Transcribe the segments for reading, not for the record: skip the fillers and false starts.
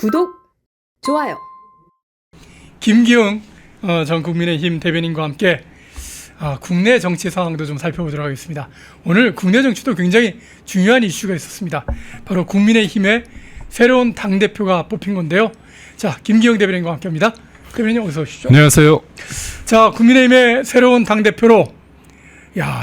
구독, 좋아요. 김기웅 전 국민의힘 대변인과 함께 국내 정치 상황도 좀 살펴보도록 하겠습니다. 오늘 국내 정치도 굉장히 중요한 이슈가 있었습니다. 바로 국민의힘의 새로운 당대표가 뽑힌 건데요. 자, 김기웅 대변인과 함께합니다. 대변인님 어서 오시죠. 안녕하세요. 자, 국민의힘의 새로운 당대표로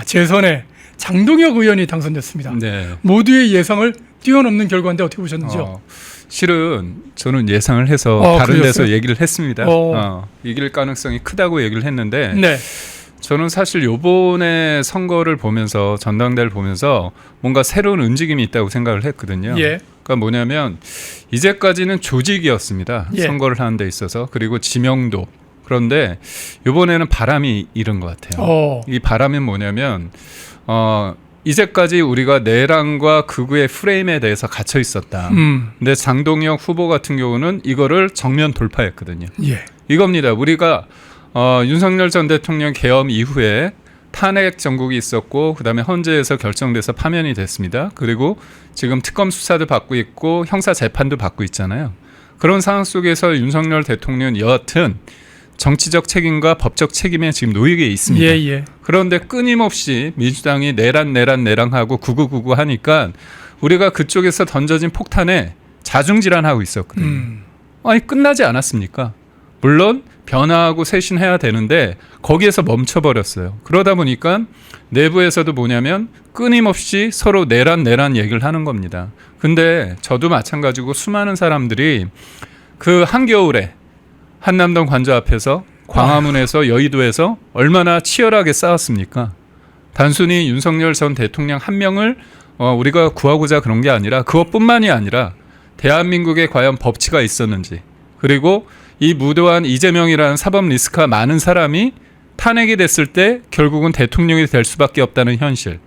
재선에 장동혁 의원이 당선됐습니다. 네. 모두의 예상을 뛰어넘는 결과인데 어떻게 보셨는지요? 실은 저는 예상을 해서 다른 그러셨어요? 데서 얘기를 했습니다. 이길 가능성이 크다고 얘기를 했는데 네. 저는 사실 요번에 선거를 보면서 전당대회를 보면서 뭔가 새로운 움직임이 있다고 생각을 했거든요. 예. 그러니까 뭐냐면 이제까지는 조직이었습니다. 예. 선거를 하는 데 있어서. 그리고 지명도. 그런데 요번에는 바람이 일은 것 같아요. 이 바람은 뭐냐면 이제까지 우리가 내란과 극우의 프레임에 대해서 갇혀 있었다. 근데 장동혁 후보 같은 경우는 이거를 정면 돌파했거든요. 예. 이겁니다. 우리가 윤석열 전 대통령 계엄 이후에 탄핵 정국이 있었고 그다음에 헌재에서 결정돼서 파면이 됐습니다. 그리고 지금 특검 수사도 받고 있고 형사 재판도 받고 있잖아요. 그런 상황 속에서 윤석열 대통령은 여하튼 정치적 책임과 법적 책임에 지금 놓이게 있습니다. 예. 그런데 끊임없이 민주당이 내란하고 구구구구 하니까 우리가 그쪽에서 던져진 폭탄에 자중질환하고 있었거든요. 아니 끝나지 않았습니까? 물론 변화하고 쇄신해야 되는데 거기에서 멈춰버렸어요. 그러다 보니까 내부에서도 뭐냐면 끊임없이 서로 내란 얘기를 하는 겁니다. 근데 저도 마찬가지고 수많은 사람들이 그 한겨울에 한남동 관저 앞에서 광화문에서 여의도에서 얼마나 치열하게 싸웠습니까? 단순히 윤석열 전 대통령 한 명을 우리가 구하고자 그런 게 아니라 그것뿐만이 아니라 대한민국에 과연 법치가 있었는지 그리고 이 무도한 이재명이라는 사법 리스크가 많은 사람이 탄핵이 됐을 때 결국은 대통령이 될 수밖에 없다는 현실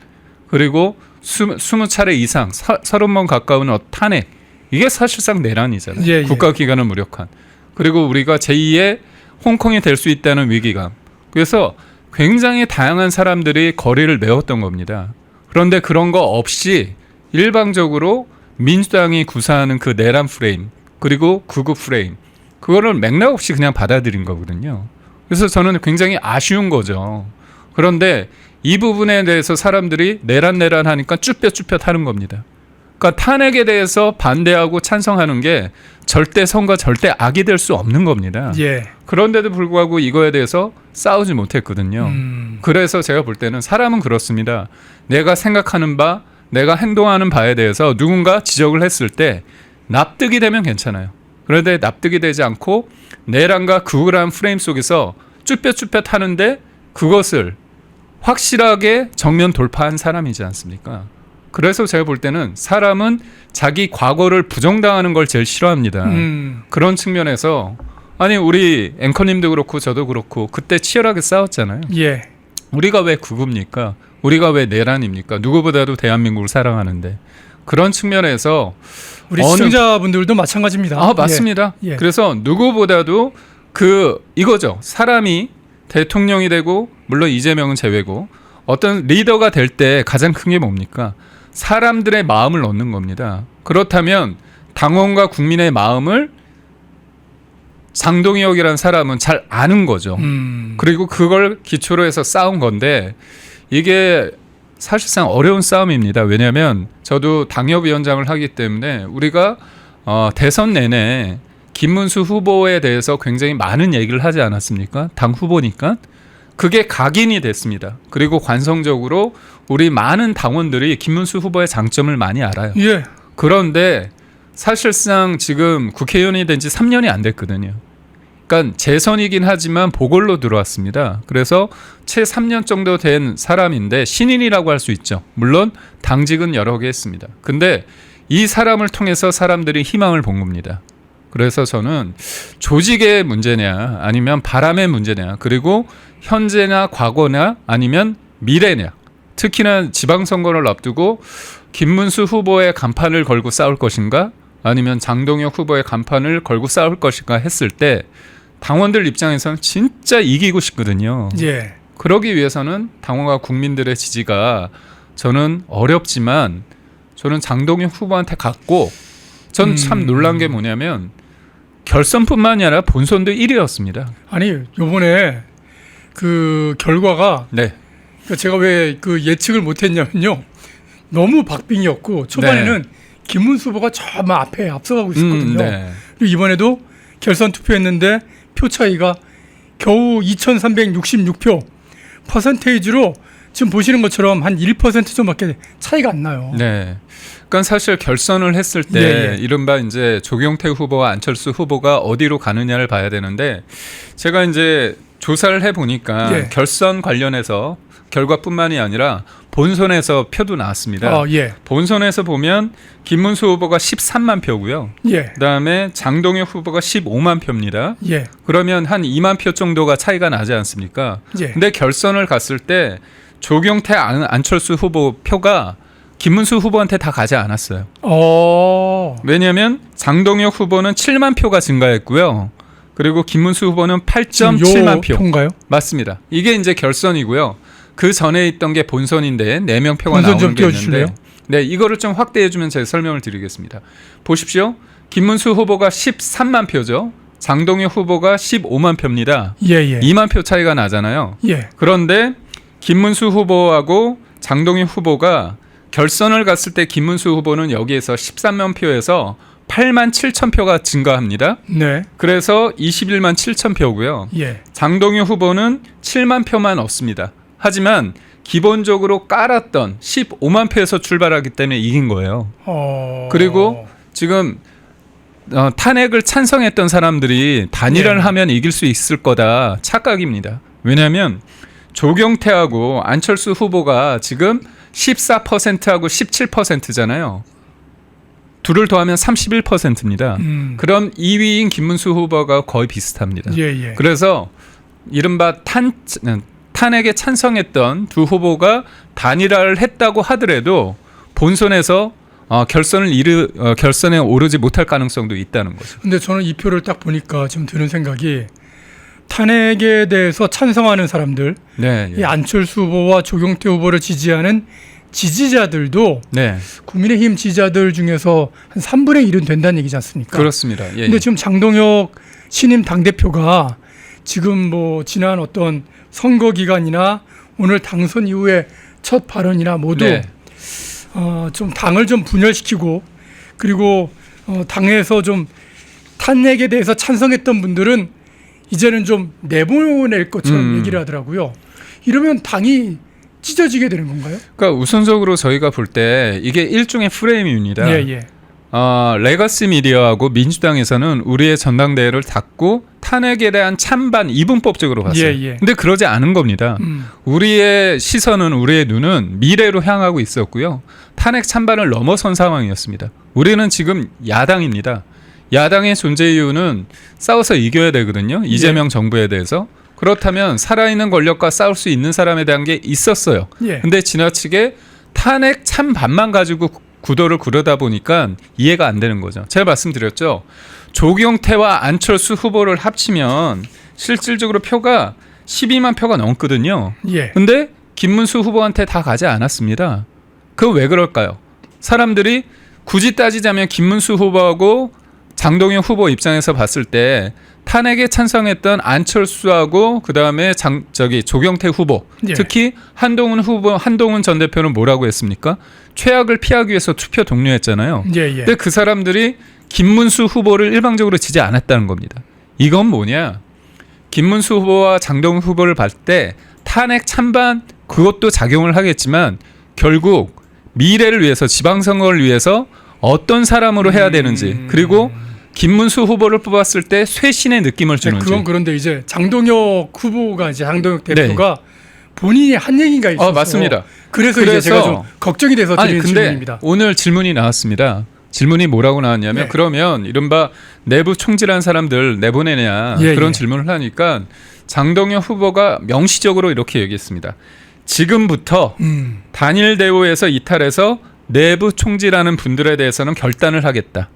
그리고 20차례 이상 30번 가까운 탄핵 이게 사실상 내란이잖아요. 예. 국가기관을 무력한 그리고 우리가 제2의 홍콩이 될 수 있다는 위기감. 그래서 굉장히 다양한 사람들이 거리를 메웠던 겁니다. 그런데 그런 거 없이 일방적으로 민주당이 구사하는 그 내란 프레임 그리고 극우 프레임 그거를 맥락 없이 그냥 받아들인 거거든요. 그래서 저는 굉장히 아쉬운 거죠. 그런데 이 부분에 대해서 사람들이 내란 하니까 쭈뼛 하는 겁니다. 그러니까 탄핵에 대해서 반대하고 찬성하는 게 절대 선과 절대 악이 될 수 없는 겁니다. 예. 그런데도 불구하고 이거에 대해서 싸우지 못했거든요. 그래서 제가 볼 때는 사람은 그렇습니다. 내가 생각하는 바, 내가 행동하는 바에 대해서 누군가 지적을 했을 때 납득이 되면 괜찮아요. 그런데 납득이 되지 않고 내란과 극우라는 프레임 속에서 쭈뼛 하는데 그것을 확실하게 정면 돌파한 사람이지 않습니까? 그래서 제가 볼 때는 사람은 자기 과거를 부정당하는 걸 제일 싫어합니다. 그런 측면에서 아니 우리 앵커님도 그렇고 저도 그렇고 그때 치열하게 싸웠잖아요. 예. 우리가 왜 극우입니까? 우리가 왜 내란입니까? 누구보다도 대한민국을 사랑하는데 그런 측면에서 우리 시청자분들도 마찬가지입니다. 맞습니다. 예. 그래서 누구보다도 이거죠. 사람이 대통령이 되고 물론 이재명은 제외고 어떤 리더가 될 때 가장 큰 게 뭡니까? 사람들의 마음을 얻는 겁니다. 그렇다면 당원과 국민의 마음을 장동혁이라는 사람은 잘 아는 거죠. 그리고 그걸 기초로 해서 싸운 건데 이게 사실상 어려운 싸움입니다. 왜냐하면 저도 당협위원장을 하기 때문에 우리가 대선 내내 김문수 후보에 대해서 굉장히 많은 얘기를 하지 않았습니까? 당 후보니까. 그게 각인이 됐습니다. 그리고 관성적으로 우리 많은 당원들이 김문수 후보의 장점을 많이 알아요. 예. 그런데 사실상 지금 국회의원이 된 지 3년이 안 됐거든요. 그러니까 재선이긴 하지만 보궐로 들어왔습니다. 그래서 채 3년 정도 된 사람인데 신인이라고 할 수 있죠. 물론 당직은 여러 개 했습니다. 근데 이 사람을 통해서 사람들이 희망을 본 겁니다. 그래서 저는 조직의 문제냐 아니면 바람의 문제냐 그리고 현재나 과거나 아니면 미래냐 특히나 지방선거를 앞두고 김문수 후보의 간판을 걸고 싸울 것인가 아니면 장동혁 후보의 간판을 걸고 싸울 것인가 했을 때 당원들 입장에서는 진짜 이기고 싶거든요. 예. 그러기 위해서는 당원과 국민들의 지지가 저는 어렵지만 저는 장동혁 후보한테 갔고 전 참 놀란 게 뭐냐면 결선뿐만이 아니라 본선도 1위였습니다. 아니 요번에 그 결과가 네. 그러니까 제가 왜 그 예측을 못했냐면요. 너무 박빙이었고 초반에는 김문수 후보가 저 앞에 앞서가고 있었거든요. 네. 그리고 이번에도 결선 투표했는데 표 차이가 겨우 2,366표 퍼센테이지로 지금 보시는 것처럼 한 1% 정도밖에 차이가 안 나요. 네. 그러니까 사실 결선을 했을 때 예. 이른바 이제 조경태 후보와 안철수 후보가 어디로 가느냐를 봐야 되는데 제가 이제 조사를 해 보니까 예. 결선 관련해서 결과뿐만이 아니라 본선에서 표도 나왔습니다. 예. 본선에서 보면 김문수 후보가 13만 표고요. 예. 그다음에 장동혁 후보가 15만 표입니다. 예. 그러면 한 2만 표 정도가 차이가 나지 않습니까? 예. 근데 결선을 갔을 때 조경태 안철수 후보 표가 김문수 후보한테 다 가지 않았어요. 왜냐하면 장동혁 후보는 7만 표가 증가했고요. 그리고 김문수 후보는 8.7만 표. 표인가요? 맞습니다. 이게 이제 결선이고요. 그 전에 있던 게 본선인데 4명 표가 본선 좀 나오는 게 띄워주실래요? 있는데 네, 이거를 좀 확대해 주면 제가 설명을 드리겠습니다. 보십시오. 김문수 후보가 13만 표죠. 장동혁 후보가 15만 표입니다. 예. 2만 표 차이가 나잖아요. 예. 그런데 김문수 후보하고 장동혁 후보가 결선을 갔을 때 김문수 후보는 여기에서 13만 표에서 8만 7천 표가 증가합니다. 네. 그래서 21만 7천 표고요. 예. 장동혁 후보는 7만 표만 얻습니다. 하지만 기본적으로 깔았던 15만 표에서 출발하기 때문에 이긴 거예요. 그리고 지금 탄핵을 찬성했던 사람들이 단일화를 하면 이길 수 있을 거다 착각입니다. 왜냐하면 조경태하고 안철수 후보가 지금 14%하고 17%잖아요. 둘을 더하면 31%입니다. 그럼 2위인 김문수 후보가 거의 비슷합니다. 예. 그래서 이른바 탄핵에 찬성했던 두 후보가 단일화를 했다고 하더라도 본선에서 결선에 오르지 못할 가능성도 있다는 거죠. 근데 저는 이 표를 딱 보니까 지금 드는 생각이 탄핵에 대해서 찬성하는 사람들, 네, 이 안철수 후보와 조경태 후보를 지지하는 지지자들도 네, 국민의힘 지지자들 중에서 한 3분의 1은 된다는 얘기지 않습니까? 그렇습니다. 예, 근데 지금 장동혁 신임 당대표가 지금 뭐 지난 어떤 선거 기간이나 오늘 당선 이후에 첫 발언이나 모두 네. 좀 당을 좀 분열시키고 그리고 당에서 좀 탄핵에 대해서 찬성했던 분들은 이제는 좀 내보낼 것처럼 얘기를 하더라고요. 이러면 당이 찢어지게 되는 건가요? 그러니까 우선적으로 저희가 볼 때 이게 일종의 프레임입니다. 예. 레거시 미디어하고 민주당에서는 우리의 전당대회를 닫고 탄핵에 대한 찬반 이분법적으로 봤어요. 예. 근데 그러지 않은 겁니다. 우리의 시선은 우리의 눈은 미래로 향하고 있었고요. 탄핵 찬반을 넘어선 상황이었습니다. 우리는 지금 야당입니다. 야당의 존재 이유는 싸워서 이겨야 되거든요. 이재명 정부에 대해서. 그렇다면 살아있는 권력과 싸울 수 있는 사람에 대한 게 있었어요. 근데 지나치게 탄핵 찬반만 가지고 구도를 구르다 보니까 이해가 안 되는 거죠. 제가 말씀드렸죠. 조경태와 안철수 후보를 합치면 실질적으로 표가 12만 표가 넘거든요. 근데 김문수 후보한테 다 가지 않았습니다. 그거 왜 그럴까요? 사람들이 굳이 따지자면 김문수 후보하고 장동혁 후보 입장에서 봤을 때 탄핵에 찬성했던 안철수하고 그다음에 조경태 후보, 특히 한동훈 전 대표는 뭐라고 했습니까? 최악을 피하기 위해서 투표 독려했잖아요. 근데 그 사람들이 김문수 후보를 일방적으로 지지 않았다는 겁니다. 이건 뭐냐? 김문수 후보와 장동훈 후보를 봤을 때 탄핵 찬반 그것도 작용을 하겠지만 결국 미래를 위해서 지방선거를 위해서 어떤 사람으로 해야 되는지 그리고 김문수 후보를 뽑았을 때 쇄신의 느낌을 주는지. 그건 그런데 이제 장동혁 후보가 이제 장동혁 대표가 본인이 한 얘기가 있어서 맞습니다. 그래서 이제 제가 좀 걱정이 돼서 드리는 질문입니다. 오늘 질문이 나왔습니다. 질문이 뭐라고 나왔냐면 그러면 이른바 내부 총질한 사람들 내보내냐 그런 질문을 하니까 장동혁 후보가 명시적으로 이렇게 얘기했습니다. 지금부터 단일 대우에서 이탈해서 내부 총질하는 분들에 대해서는 결단을 하겠다.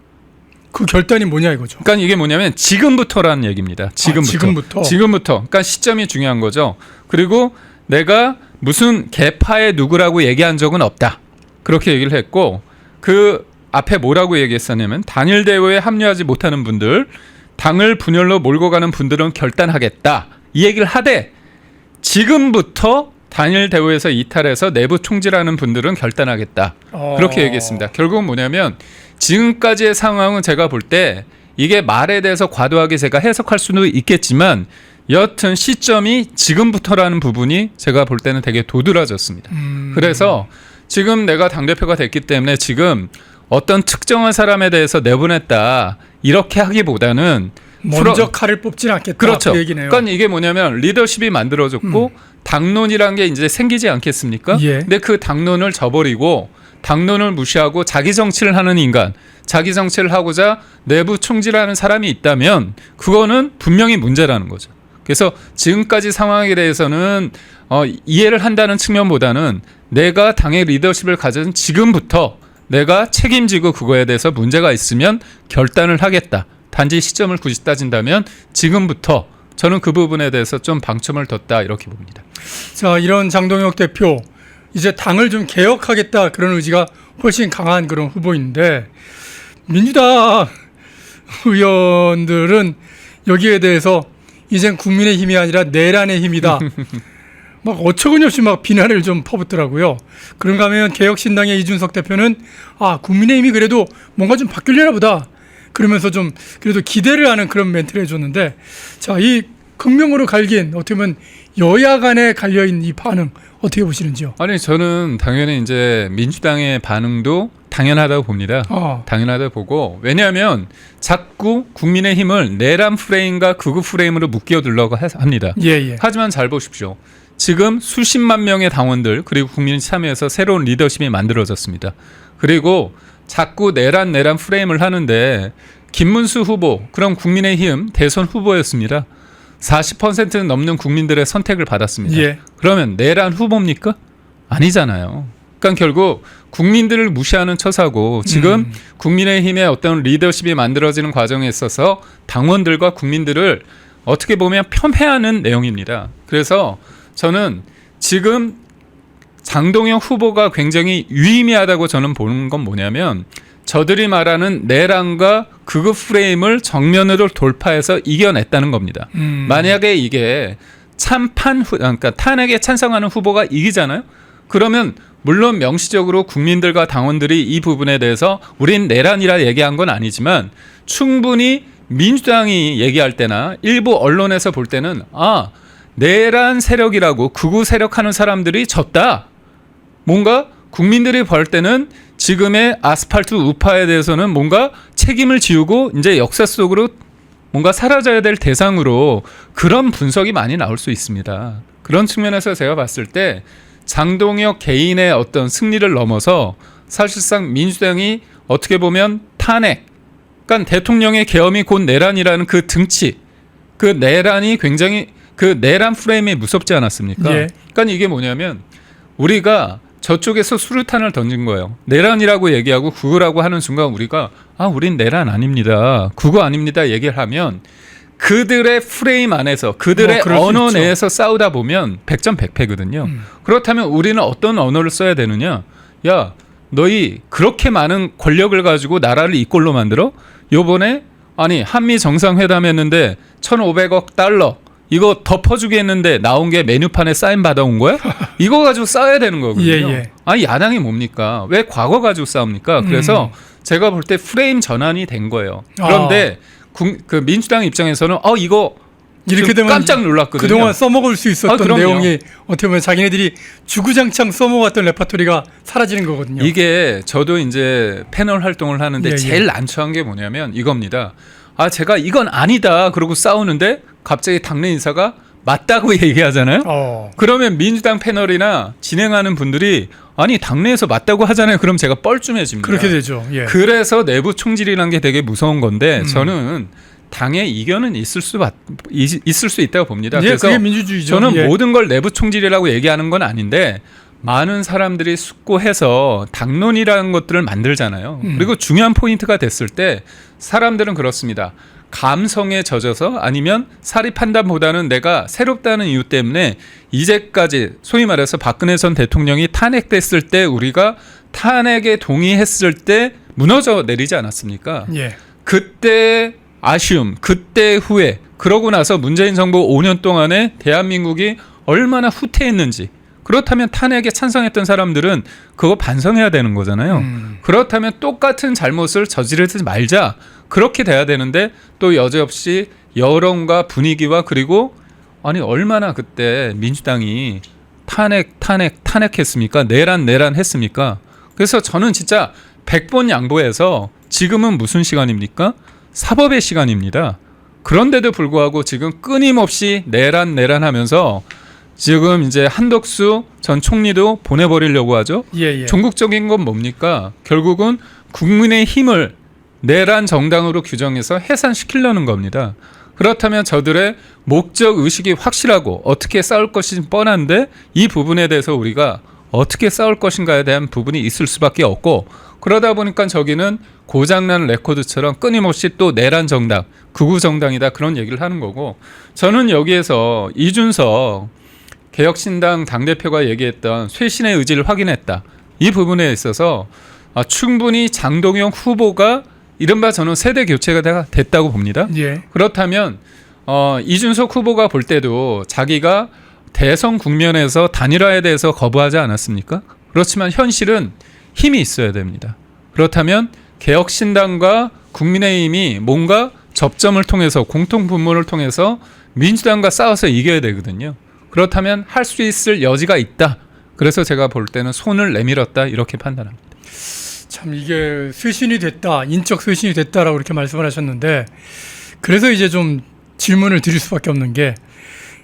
그 결단이 뭐냐 이거죠. 그러니까 이게 뭐냐면 지금부터라는 얘기입니다. 지금부터. 그러니까 시점이 중요한 거죠. 그리고 내가 무슨 개파의 누구라고 얘기한 적은 없다. 그렇게 얘기를 했고 그 앞에 뭐라고 얘기했었냐면 단일 대우에 합류하지 못하는 분들 당을 분열로 몰고 가는 분들은 결단하겠다. 이 얘기를 하되 지금부터 단일 대우에서 이탈해서 내부 총질하는 분들은 결단하겠다. 그렇게 얘기했습니다. 결국은 뭐냐면 지금까지의 상황은 제가 볼 때 이게 말에 대해서 과도하게 제가 해석할 수는 있겠지만 여튼 시점이 지금부터라는 부분이 제가 볼 때는 되게 도드라졌습니다. 그래서 지금 내가 당대표가 됐기 때문에 지금 어떤 특정한 사람에 대해서 내보냈다 이렇게 하기보다는 먼저 칼을 뽑지는 않겠다. 그렇죠. 그 얘기네요. 그러니까 이게 뭐냐면 리더십이 만들어졌고 당론이란 게 이제 생기지 않겠습니까? 예. 근데 그 당론을 저버리고 당론을 무시하고 자기 정치를 하는 인간, 자기 정치를 하고자 내부 총질하는 사람이 있다면 그거는 분명히 문제라는 거죠. 그래서 지금까지 상황에 대해서는 이해를 한다는 측면보다는 내가 당의 리더십을 가진 지금부터 내가 책임지고 그거에 대해서 문제가 있으면 결단을 하겠다. 단지 시점을 굳이 따진다면 지금부터 저는 그 부분에 대해서 좀 방점을 뒀다 이렇게 봅니다. 자, 이런 장동혁 대표 이제 당을 좀 개혁하겠다 그런 의지가 훨씬 강한 그런 후보인데 민주당 의원들은 여기에 대해서 이젠 국민의힘이 아니라 내란의 힘이다. 막 어처구니 없이 막 비난을 좀 퍼붓더라고요. 그런가 하면 개혁신당의 이준석 대표는 국민의힘이 그래도 뭔가 좀 바뀌려나 보다. 그러면서 좀 그래도 기대를 하는 그런 멘트를 해줬는데 자, 이 극명으로 갈긴 어떻게 보면 여야 간에 갈려있는 이 반응 어떻게 보시는지요? 아니 저는 당연히 이제 민주당의 반응도 당연하다고 봅니다. 당연하다고 보고 왜냐하면 자꾸 국민의힘을 내란 프레임과 극우 프레임으로 묶여두려고 합니다. 예. 하지만 잘 보십시오. 지금 수십만 명의 당원들 그리고 국민이 참여해서 새로운 리더십이 만들어졌습니다. 그리고 자꾸 내란 프레임을 하는데 김문수 후보 그럼 국민의힘 대선 후보였습니다. 40%는 넘는 국민들의 선택을 받았습니다. 예. 그러면 내란 후보입니까? 아니잖아요. 그러니까 결국 국민들을 무시하는 처사고 지금 국민의힘의 어떤 리더십이 만들어지는 과정에 있어서 당원들과 국민들을 어떻게 보면 폄훼하는 내용입니다. 그래서 저는 지금 장동혁 후보가 굉장히 유의미하다고 저는 보는 건 뭐냐면 저들이 말하는 내란과 극우 프레임을 정면으로 돌파해서 이겨냈다는 겁니다. 만약에 이게 그러니까 탄핵에 찬성하는 후보가 이기잖아요. 그러면 물론 명시적으로 국민들과 당원들이 이 부분에 대해서 우린 내란이라 얘기한 건 아니지만 충분히 민주당이 얘기할 때나 일부 언론에서 볼 때는 내란 세력이라고 극우 세력하는 사람들이 졌다. 뭔가 국민들이 볼 때는 지금의 아스팔트 우파에 대해서는 뭔가 책임을 지우고 이제 역사 속으로 뭔가 사라져야 될 대상으로 그런 분석이 많이 나올 수 있습니다. 그런 측면에서 제가 봤을 때 장동혁 개인의 어떤 승리를 넘어서 사실상 민주당이 어떻게 보면 탄핵, 그러니까 대통령의 계엄이 곧 내란이라는 그 등치, 그 내란이 굉장히 그 내란 프레임이 무섭지 않았습니까? 예. 그러니까 이게 뭐냐면 우리가 저쪽에서 수류탄을 던진 거예요. 내란이라고 얘기하고 극우라고 하는 순간 우리가 우린 내란 아닙니다. 극우 아닙니다. 얘기를 하면 그들의 프레임 안에서 그들의 언어 내에서 싸우다 보면 100점 100패거든요. 그렇다면 우리는 어떤 언어를 써야 되느냐? 야, 너희 그렇게 많은 권력을 가지고 나라를 이 꼴로 만들어? 요번에 한미 정상회담 했는데 1,500억 달러 이거 덮어주게 했는데 나온 게 메뉴판에 사인 받아온 거야? 이거 가지고 싸워야 되는 거거든요. 예. 야당이 뭡니까? 왜 과거 가지고 싸웁니까? 그래서 제가 볼 때 프레임 전환이 된 거예요. 그런데 그 민주당 입장에서는 이거 이렇게 되면 깜짝 놀랐거든요. 그동안 써먹을 수 있었던 그럼요. 내용이 어떻게 보면 자기네들이 주구장창 써먹었던 레파토리가 사라지는 거거든요. 이게 저도 이제 패널 활동을 하는데 제일 난처한 게 뭐냐면 이겁니다. 제가 이건 아니다 그러고 싸우는데 갑자기 당내 인사가 맞다고 얘기하잖아요. 그러면 민주당 패널이나 진행하는 분들이 당내에서 맞다고 하잖아요. 그럼 제가 뻘쭘해집니다. 그렇게 되죠. 예. 그래서 내부 총질이라는 게 되게 무서운 건데 저는 당의 이견은 있을 수 있다고 봅니다. 그래서 그게 민주주의죠. 저는 모든 걸 내부 총질이라고 얘기하는 건 아닌데 많은 사람들이 숙고해서 당론이라는 것들을 만들잖아요. 그리고 중요한 포인트가 됐을 때 사람들은 그렇습니다. 감성에 젖어서 아니면 사리 판단보다는 내가 새롭다는 이유 때문에 이제까지 소위 말해서 박근혜 전 대통령이 탄핵됐을 때 우리가 탄핵에 동의했을 때 무너져 내리지 않았습니까? 예. 그때 아쉬움, 그때 후회, 그러고 나서 문재인 정부 5년 동안에 대한민국이 얼마나 후퇴했는지, 그렇다면 탄핵에 찬성했던 사람들은 그거 반성해야 되는 거잖아요. 그렇다면 똑같은 잘못을 저지르지 말자, 그렇게 돼야 되는데 또 여지없이 여론과 분위기와 그리고 아니 얼마나 그때 민주당이 탄핵했습니까? 내란 했습니까? 그래서 저는 진짜 100번 양보해서 지금은 무슨 시간입니까? 사법의 시간입니다. 그런데도 불구하고 지금 끊임없이 내란 하면서 지금 이제 한덕수 전 총리도 보내버리려고 하죠. 예. 종국적인 건 뭡니까? 결국은 국민의 힘을 내란 정당으로 규정해서 해산시키려는 겁니다. 그렇다면 저들의 목적 의식이 확실하고 어떻게 싸울 것이 뻔한데 이 부분에 대해서 우리가 어떻게 싸울 것인가에 대한 부분이 있을 수밖에 없고, 그러다 보니까 저기는 고장난 레코드처럼 끊임없이 또 내란 정당, 극우 정당이다 그런 얘기를 하는 거고, 저는 여기에서 이준석 개혁신당 당대표가 얘기했던 쇄신의 의지를 확인했다, 이 부분에 있어서 충분히 장동영 후보가 이른바 저는 세대 교체가 됐다고 봅니다. 예. 그렇다면 이준석 후보가 볼 때도 자기가 대선 국면에서 단일화에 대해서 거부하지 않았습니까? 그렇지만 현실은 힘이 있어야 됩니다. 그렇다면 개혁신당과 국민의힘이 뭔가 접점을 통해서 공통 분모를 통해서 민주당과 싸워서 이겨야 되거든요. 그렇다면 할 수 있을 여지가 있다. 그래서 제가 볼 때는 손을 내밀었다 이렇게 판단합니다. 참 이게 쇄신이 됐다, 인적 쇄신이 됐다라고 이렇게 말씀을 하셨는데, 그래서 이제 좀 질문을 드릴 수밖에 없는 게,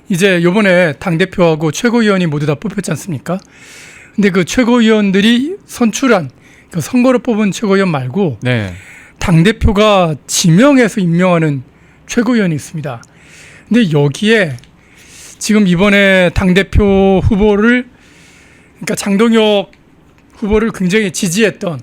이제 요번에 당대표하고 최고위원이 모두 다 뽑혔지 않습니까? 근데 그 최고위원들이 선출한 그 선거로 뽑은 최고위원 말고 네. 당대표가 지명해서 임명하는 최고위원이 있습니다. 근데 여기에 지금 이번에 당대표 후보를, 그러니까 장동혁 후보를 굉장히 지지했던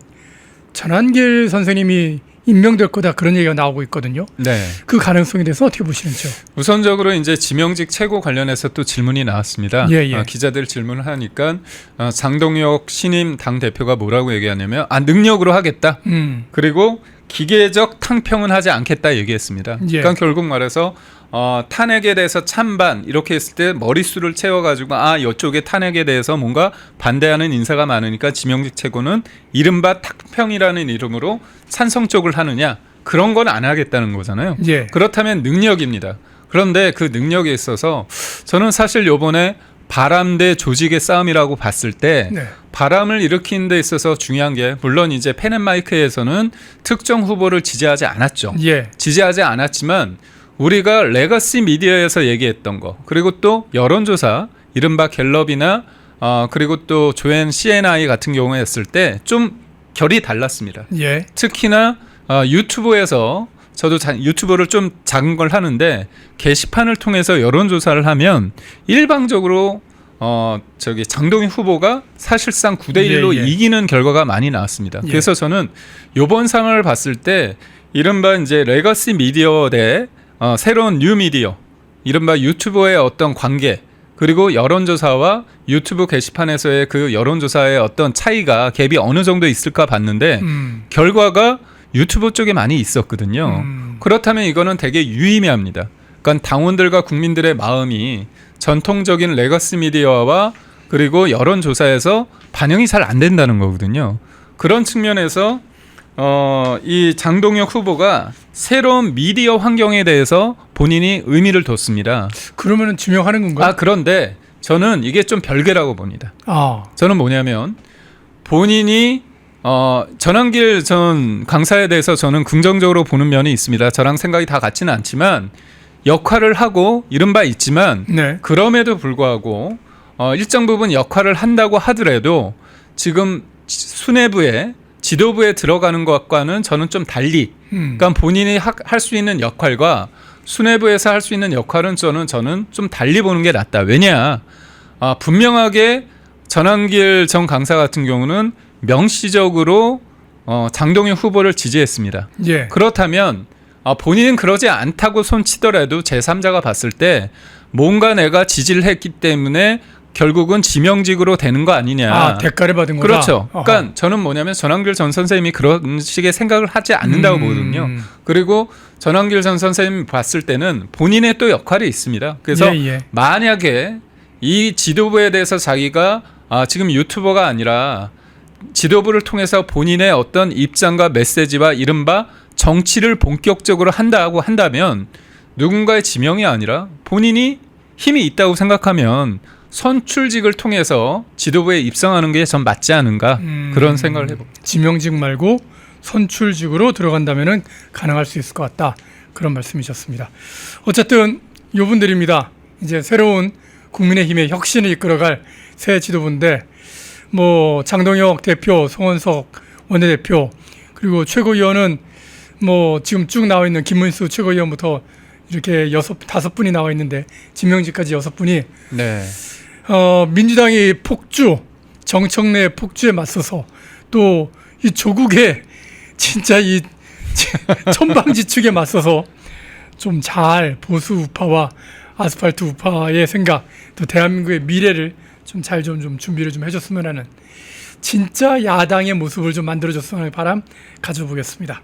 전한길 선생님이 임명될 거다, 그런 얘기가 나오고 있거든요. 네. 그 가능성에 대해서 어떻게 보시는지요? 우선적으로 이제 지명직 최고 관련해서 또 질문이 나왔습니다. 예. 기자들 질문을 하니까 장동혁 신임 당 대표가 뭐라고 얘기하냐면 능력으로 하겠다. 그리고 기계적 탕평은 하지 않겠다 얘기했습니다. 예. 그러니까 결국 말해서 탄핵에 대해서 찬반 이렇게 했을 때 머릿수를 채워가지고 이쪽에 탄핵에 대해서 뭔가 반대하는 인사가 많으니까 지명직 최고는 이른바 탕평이라는 이름으로 찬성 쪽을 하느냐, 그런 건 안 하겠다는 거잖아요. 예. 그렇다면 능력입니다. 그런데 그 능력에 있어서 저는 사실 요번에 바람 대 조직의 싸움이라고 봤을 때 네. 바람을 일으키는 데 있어서 중요한 게, 물론 이제 펜앤마이크에서는 특정 후보를 지지하지 않았죠. 예. 지지하지 않았지만 우리가 레거시 미디어에서 얘기했던 거, 그리고 또 여론조사 이른바 갤럽이나 그리고 또 조앤 CNI 같은 경우에 했을 때 좀 결이 달랐습니다. 예. 특히나 유튜브에서 저도 유튜브를 좀 작은 걸 하는데 게시판을 통해서 여론조사를 하면 일방적으로 장동희 후보가 사실상 9대1로 예. 이기는 결과가 많이 나왔습니다. 예. 그래서 저는 이번 상황을 봤을 때 이른바 이제 레거시 미디어 대 새로운 뉴 미디어, 이른바 유튜버의 어떤 관계, 그리고 여론조사와 유튜브 게시판에서의 그 여론조사의 어떤 차이가 갭이 어느 정도 있을까 봤는데 결과가 유튜브 쪽에 많이 있었거든요. 그렇다면 이거는 되게 유의미합니다. 그러니까 당원들과 국민들의 마음이 전통적인 레거시 미디어와 그리고 여론조사에서 반영이 잘 안 된다는 거거든요. 그런 측면에서 이 장동혁 후보가 새로운 미디어 환경에 대해서 본인이 의미를 뒀습니다. 그러면은 지명하는 건가요? 그런데 저는 이게 좀 별개라고 봅니다. 저는 뭐냐면 본인이 전한길 전 강사에 대해서 저는 긍정적으로 보는 면이 있습니다. 저랑 생각이 다 같지는 않지만 역할을 하고 이른 바 있지만 네. 그럼에도 불구하고 일정 부분 역할을 한다고 하더라도 지금 수뇌부에 지도부에 들어가는 것과는 저는 좀 달리, 그러니까 본인이 할 수 있는 역할과 수뇌부에서 할 수 있는 역할은 저는 좀 달리 보는 게 낫다. 왜냐? 분명하게 전한길 전 강사 같은 경우는 명시적으로 장동영 후보를 지지했습니다. 예. 그렇다면 본인은 그러지 않다고 손치더라도 제3자가 봤을 때 뭔가 내가 지지를 했기 때문에 결국은 지명직으로 되는 거 아니냐. 아, 대가를 받은 거다. 그렇죠. 어허. 그러니까 저는 뭐냐면 전환길 전 선생님이 그런 식의 생각을 하지 않는다고 보거든요. 그리고 전환길 전 선생님 봤을 때는 본인의 또 역할이 있습니다. 그래서 예, 예. 만약에 이 지도부에 대해서 자기가 지금 유튜버가 아니라 지도부를 통해서 본인의 어떤 입장과 메시지와 이른바 정치를 본격적으로 한다고 한다면 누군가의 지명이 아니라 본인이 힘이 있다고 생각하면 선출직을 통해서 지도부에 입성하는 게 전 맞지 않은가 그런 생각을 해봅니다. 지명직 말고 선출직으로 들어간다면은 가능할 수 있을 것 같다. 그런 말씀이셨습니다. 어쨌든 요분들입니다. 이제 새로운 국민의힘의 혁신을 이끌어갈 새 지도부인데 뭐 장동혁 대표, 송원석 원내대표 그리고 최고위원은 뭐 지금 쭉 나와 있는 김문수 최고위원부터 이렇게 5분이 나와 있는데 지명직까지 6분이 네. 민주당이 폭주, 정청래 폭주에 맞서서 또 이 조국의 진짜 이 천방지축에 맞서서 좀 잘 보수 우파와 아스팔트 우파의 생각, 또 대한민국의 미래를 좀 잘 좀 준비를 좀 해줬으면 하는 진짜 야당의 모습을 좀 만들어줬으면 하는 바람 가져보겠습니다.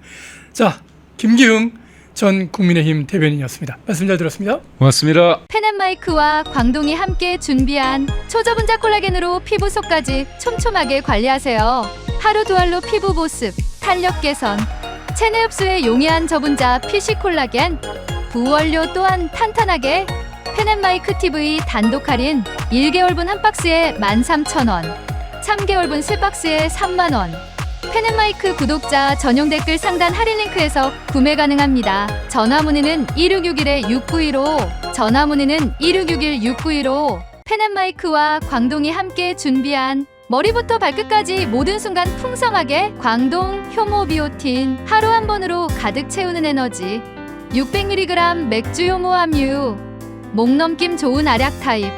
자, 김기흥 전 국민의힘 대변인이었습니다. 말씀 잘 들었습니다. 고맙습니다. 펜앤마이크와 광동이 함께 준비한 초저분자 콜라겐으로 피부 속까지 촘촘하게 관리하세요. 하루 두 알로 피부 보습, 탄력 개선, 체내 흡수에 용이한 저분자 PC 콜라겐, 부원료 또한 탄탄하게 펜앤마이크 TV 단독 할인 1개월분 한 박스에 13,000원, 3개월분 3박스에 3만원. 펜앤마이크 구독자 전용 댓글 상단 할인 링크에서 구매 가능합니다. 전화 문의는 1661-6915, 전화 문의는 1661-6915. 펜앤마이크와 광동이 함께 준비한 머리부터 발끝까지 모든 순간 풍성하게 광동 효모 비오틴 하루 한 번으로 가득 채우는 에너지 600mg 맥주 효모 함유 목 넘김 좋은 알약 타입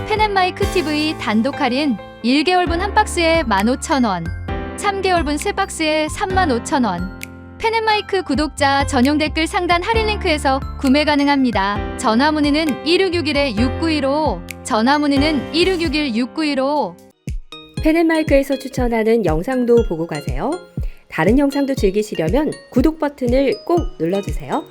펜앤마이크 TV 단독 할인 1개월분 한 박스에 15,000원 3개월분 3박스에 35,000원 펜앤마이크 구독자 전용 댓글 상단 할인 링크에서 구매 가능합니다. 전화 문의는 1661-6915 전화 문의는 1661-6915 펜앤마이크에서 추천하는 영상도 보고 가세요. 다른 영상도 즐기시려면 구독 버튼을 꼭 눌러주세요.